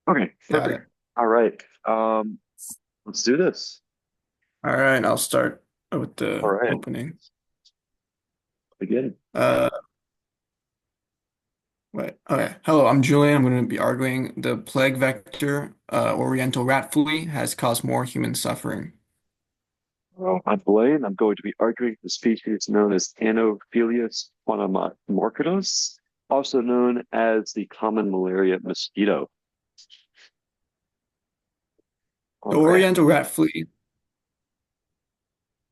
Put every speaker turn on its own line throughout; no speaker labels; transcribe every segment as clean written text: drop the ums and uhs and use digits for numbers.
Okay,
Got
perfect.
it.
All right. Let's do this.
All right, I'll start with
All
the
right.
opening.
Begin.
Uh, wait. Okay. Hello, I'm Julian. I'm going to be arguing the plague vector, Oriental rat flea, has caused more human suffering.
Well, I'm Blaine. I'm going to be arguing the species known as Anopheles quantumorquatus, also known as the common malaria mosquito.
The
All right.
Oriental rat flea,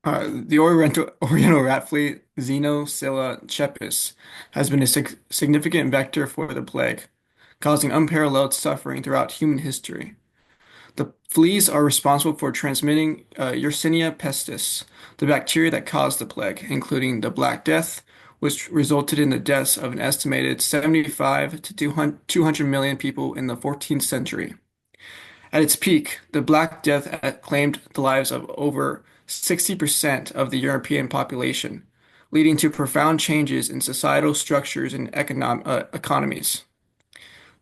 the Oriental rat flea, Xenophila chepis, has been a significant vector for the plague, causing unparalleled suffering throughout human history. The fleas are responsible for transmitting Yersinia pestis, the bacteria that caused the plague, including the Black Death, which resulted in the deaths of an estimated 75 to 200 million people in the 14th century. At its peak, the Black Death claimed the lives of over 60% of the European population, leading to profound changes in societal structures and economies.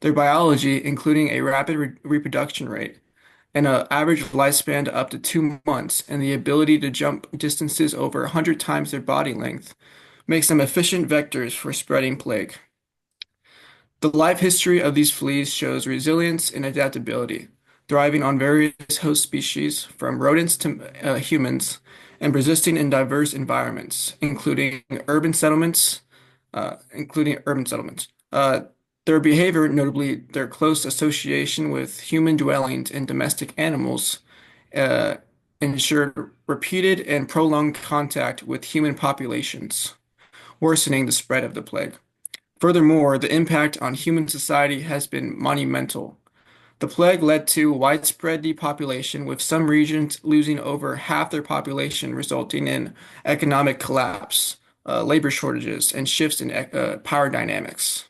Their biology, including a rapid reproduction rate, and an average lifespan up to 2 months, and the ability to jump distances over 100 times their body length, makes them efficient vectors for spreading plague. The life history of these fleas shows resilience and adaptability, thriving on various host species, from rodents to humans, and persisting in diverse environments, including urban settlements. Their behavior, notably their close association with human dwellings and domestic animals, uh, ensured repeated and prolonged contact with human populations, worsening the spread of the plague. Furthermore, the impact on human society has been monumental. The plague led to widespread depopulation, with some regions losing over half their population, resulting in economic collapse, labor shortages, and shifts in power dynamics.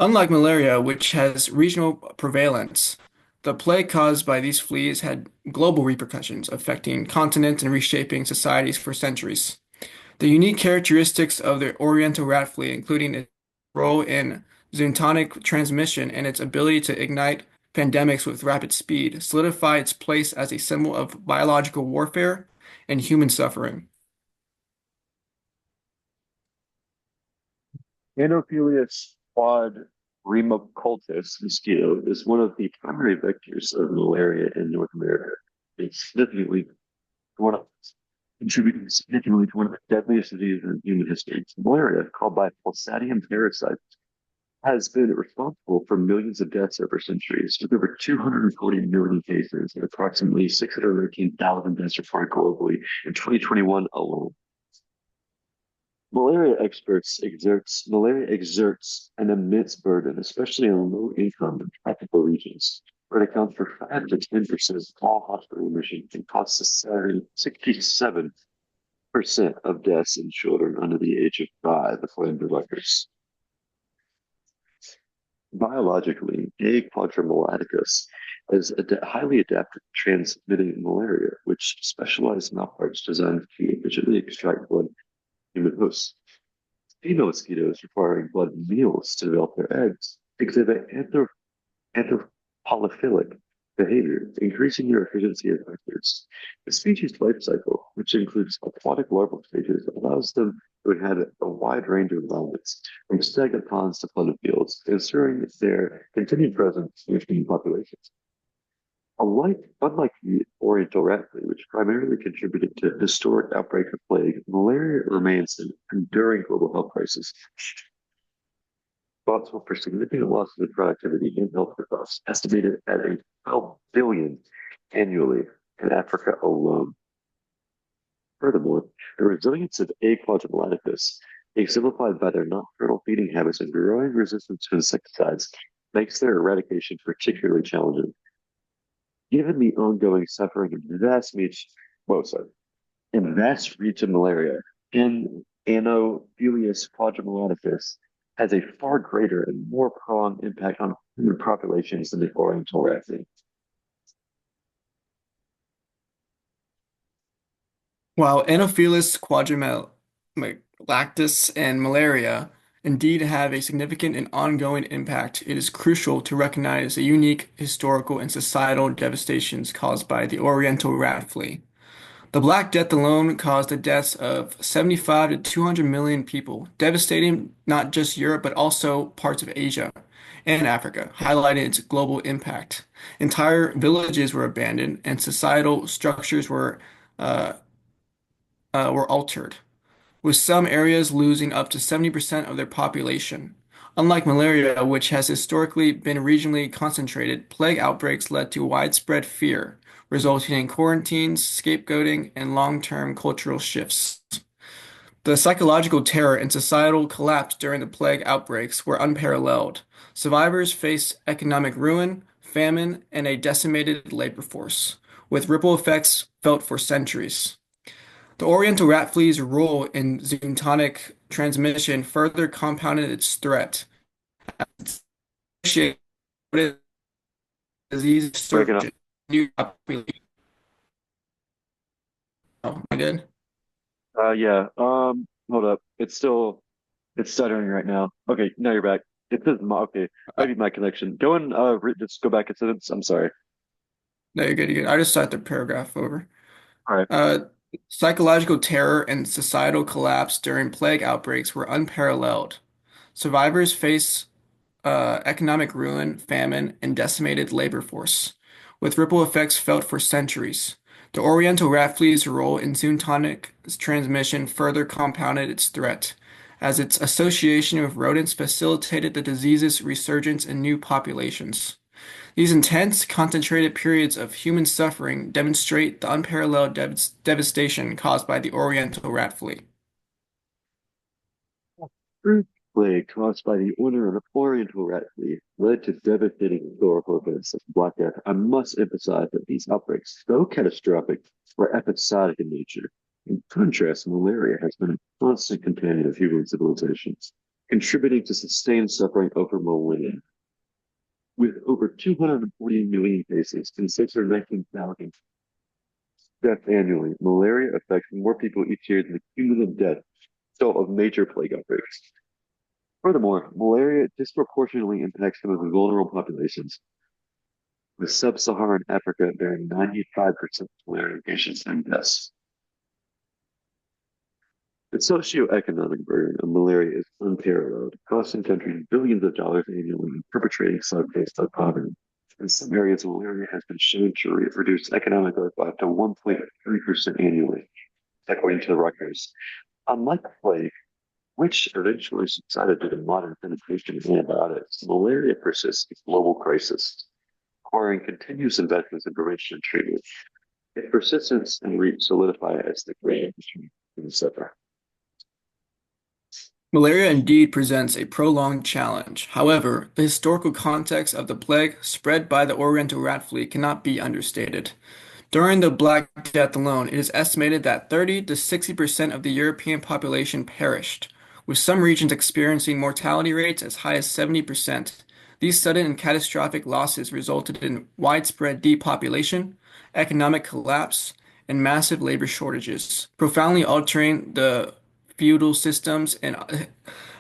Unlike malaria, which has regional prevalence, the plague caused by these fleas had global repercussions, affecting continents and reshaping societies for centuries. The unique characteristics of the Oriental rat flea, including its role in zoonotic transmission and its ability to ignite pandemics with rapid speed, solidify its place as a symbol of biological warfare and human suffering.
Anopheles quadrimacultus mosquito is one of the primary vectors of malaria in North America. It's significantly one of contributing significantly to one of the deadliest diseases in human history. Malaria, called by Pulsatium parasites, has been responsible for millions of deaths over centuries, with over 240 million cases and approximately 613,000 deaths reported globally in 2021 alone. Malaria exerts an immense burden, especially in low-income and tropical regions, where it accounts for 5 to 10% of all hospital admissions and causes 67% of deaths in children under the age of 5, according to records. Biologically, A. quadrilaticus is highly adapted to transmitting malaria, which specialized mouthparts designed to efficiently extract blood from human hosts. Female mosquitoes requiring blood meals to develop their eggs exhibit anthropophilic behavior, increasing their efficiency as vectors. The species life cycle, which includes aquatic larval stages, allows them to inhabit a wide range of environments, from stagnant ponds to flooded fields, ensuring their continued presence within populations. Unlike the Oriental rat flea, which primarily contributed to historic outbreak of plague, malaria remains an enduring global health crisis, responsible for significant losses of productivity and healthcare costs, estimated at a 12 billion annually in Africa alone. Furthermore, the resilience of A. quadrilaticus, exemplified by their nocturnal feeding habits and growing resistance to insecticides, makes their eradication particularly challenging. Given the ongoing suffering of vast reach of malaria, in Anopheles quadrilaticus has a far greater and more prolonged impact on human populations than the Oriental rat.
While Anopheles quadrimalactus and malaria indeed have a significant and ongoing impact, it is crucial to recognize the unique historical and societal devastations caused by the Oriental rat flea. The Black Death alone caused the deaths of 75 to 200 million people, devastating not just Europe but also parts of Asia and Africa, highlighting its global impact. Entire villages were abandoned and societal structures uh, were altered, with some areas losing up to 70% of their population. Unlike malaria, which has historically been regionally concentrated, plague outbreaks led to widespread fear, resulting in quarantines, scapegoating, and long-term cultural shifts. The psychological terror and societal collapse during the plague outbreaks were unparalleled. Survivors faced economic ruin, famine, and a decimated labor force, with ripple effects felt for centuries. The Oriental rat flea's role in zoonotic transmission further compounded its threat. Associated with disease
Breaking up.
surge, new population. Oh, am I good?
Yeah. Hold up. It's stuttering right now. Okay, now you're back. It says okay.
Uh,
Maybe my connection. Go and just go back a sentence. I'm sorry.
no, you're good. You're good. I just start the paragraph over.
All right.
Uh, Psychological terror and societal collapse during plague outbreaks were unparalleled. Survivors face economic ruin, famine, and decimated labor force, with ripple effects felt for centuries. The Oriental rat flea's role in zoonotic transmission further compounded its threat, as its association with rodents facilitated the disease's resurgence in new populations. These intense, concentrated periods of human suffering demonstrate the unparalleled devastation caused by the Oriental rat flea.
Fruit plague caused by the owner of the Oreintal rat flea led to devastating historical events like Black Death. I must emphasize that these outbreaks, though catastrophic, were episodic in nature. In contrast, malaria has been a constant companion of human civilizations, contributing to sustained suffering over millennia. With over 240 million cases and 619,000 deaths annually, malaria affects more people each year than the cumulative death toll of major plague outbreaks. Furthermore, malaria disproportionately impacts some of the vulnerable populations, with sub-Saharan Africa bearing 95% of malaria patients and deaths. The socioeconomic burden of malaria is unparalleled, costing countries billions of dollars annually and perpetrating sub-based poverty. In some areas, malaria has been shown to reduce economic growth by up to 1.3% annually, according to the Rutgers. Unlike plague, which eventually subsided due to modern penetration of antibiotics, malaria persists a global crisis, requiring continuous investments in prevention and treatment. If persistence and reach solidify as the great etc.
Malaria indeed presents a prolonged challenge. However, the historical context of the plague spread by the Oriental rat flea cannot be understated. During the Black Death alone, it is estimated that 30 to 60% of the European population perished, with some regions experiencing mortality rates as high as 70%. These sudden and catastrophic losses resulted in widespread depopulation, economic collapse, and massive labor shortages, profoundly altering the feudal systems and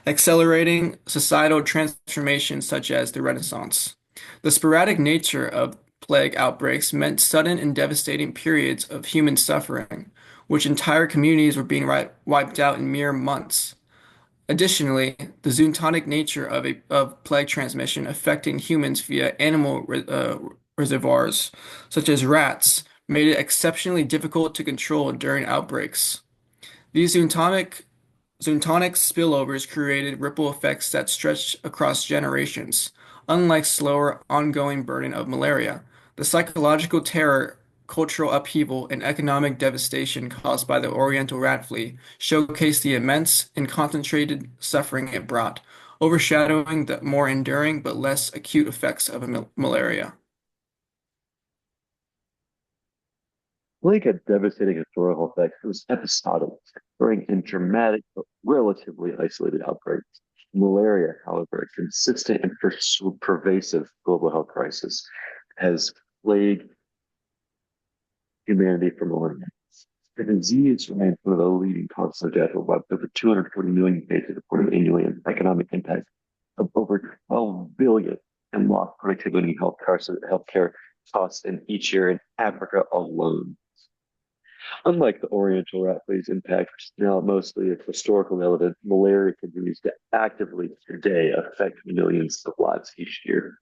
accelerating societal transformations such as the Renaissance. The sporadic nature of plague outbreaks meant sudden and devastating periods of human suffering, which entire communities were being wiped out in mere months. Additionally, the zoonotic nature of plague transmission affecting humans via animal reservoirs, such as rats, made it exceptionally difficult to control during outbreaks. These zoonotic spillovers created ripple effects that stretched across generations. Unlike slower, ongoing burden of malaria, the psychological terror, cultural upheaval, and economic devastation caused by the Oriental rat flea showcased the immense and concentrated suffering it brought, overshadowing the more enduring but less acute effects of malaria.
Plague had devastating historical effects. It was episodic, occurring in dramatic but relatively isolated outbreaks. Malaria, however, a consistent and pervasive global health crisis, has plagued humanity for millennia. The disease remains one of the leading causes of death, with over 240 million cases reported annually, and economic impact of over 12 billion in lost productivity and healthcare costs in each year in Africa alone. Unlike the Oriental rat flea's impact, which is now mostly of historical relevance, malaria continues to actively today affect millions of lives each year.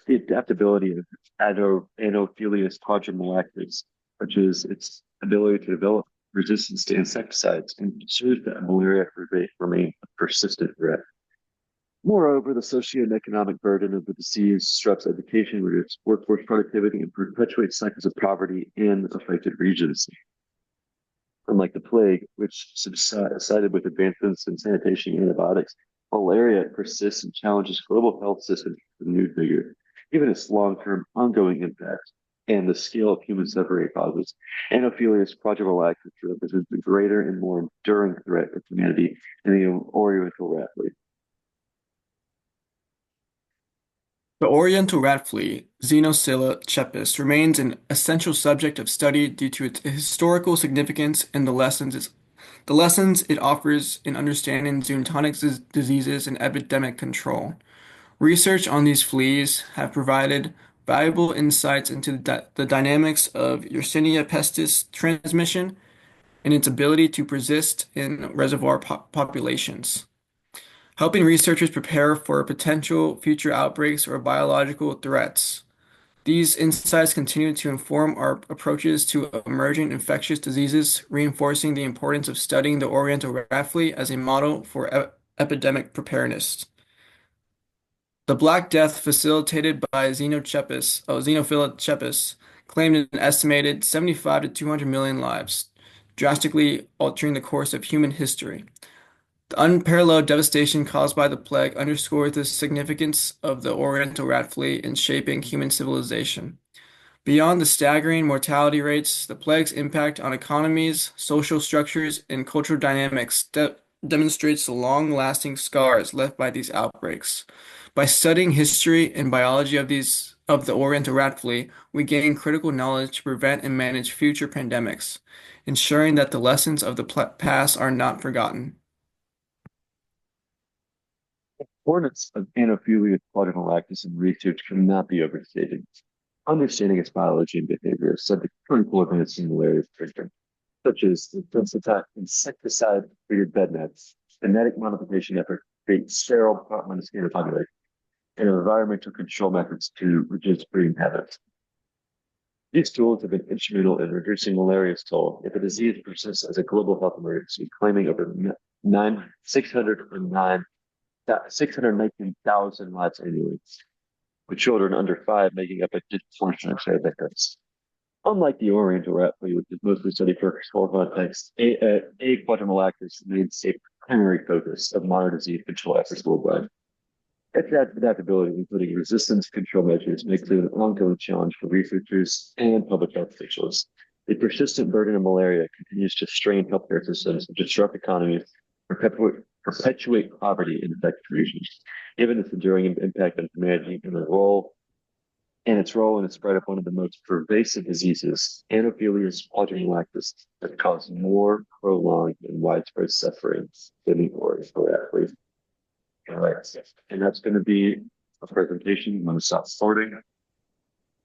The adaptability of Anopheles quadrimalactis, which is its ability to develop resistance to insecticides, ensures that malaria remains a persistent threat. Moreover, the socio and economic burden of the disease disrupts education, reduces workforce productivity, and perpetuates cycles of poverty in affected regions. Unlike the plague, which subsided with advancements in sanitation and antibiotics, malaria persists and challenges global health systems with renewed vigor. Given its long-term ongoing impact and the scale of human suffering it causes, Anopheles quadrivalactus represents a greater and more enduring threat to humanity than the Oriental rat flea.
The Oriental rat flea, Xenoscilla chepis, remains an essential subject of study due to its historical significance and the lessons it offers in understanding zoonotic diseases and epidemic control. Research on these fleas have provided valuable insights into the dynamics of Yersinia pestis transmission and its ability to persist in reservoir populations, helping researchers prepare for potential future outbreaks or biological threats. These insights continue to inform our approaches to emerging infectious diseases, reinforcing the importance of studying the Oriental rat flea as a model for epidemic preparedness. The Black Death facilitated by Xenophila chepis claimed an estimated 75 to 200 million lives, drastically altering the course of human history. The unparalleled devastation caused by the plague underscores the significance of the Oriental rat flea in shaping human civilization. Beyond the staggering mortality rates, the plague's impact on economies, social structures, and cultural dynamics demonstrates the long-lasting scars left by these outbreaks. By studying history and biology of the Oriental rat flea, we gain critical knowledge to prevent and manage future pandemics, ensuring that the lessons of the past are not forgotten.
Importance of Anopheles quadrivalactus in research cannot be overstated. Understanding its biology and behavior is subject to critical advances in malaria treatment, such as the insecticide-treated bed nets, genetic modification efforts to create sterile mosquito populations, and environmental control methods to reduce breeding habits. These tools have been instrumental in reducing malaria's toll, yet the disease persists as a global health emergency, claiming over 619,000 lives annually, with children under 5 making up a disproportionate share of victims. Unlike the Oriental rat flea, which is mostly studied for historical context, A. quadrimalactus remains a primary focus of modern disease control efforts worldwide. Its adaptability, including resistance control measures, makes it an ongoing challenge for researchers and public health officials. The persistent burden of malaria continues to strain healthcare systems, disrupt economies, perpetuate poverty in affected regions. Given its enduring impact on humanity its role in the spread of one of the most pervasive diseases, Anopheles quadrivalactus, has caused more prolonged and widespread suffering than the Oriental rat flea. All right. And that's going to be a presentation. I'm going to stop recording.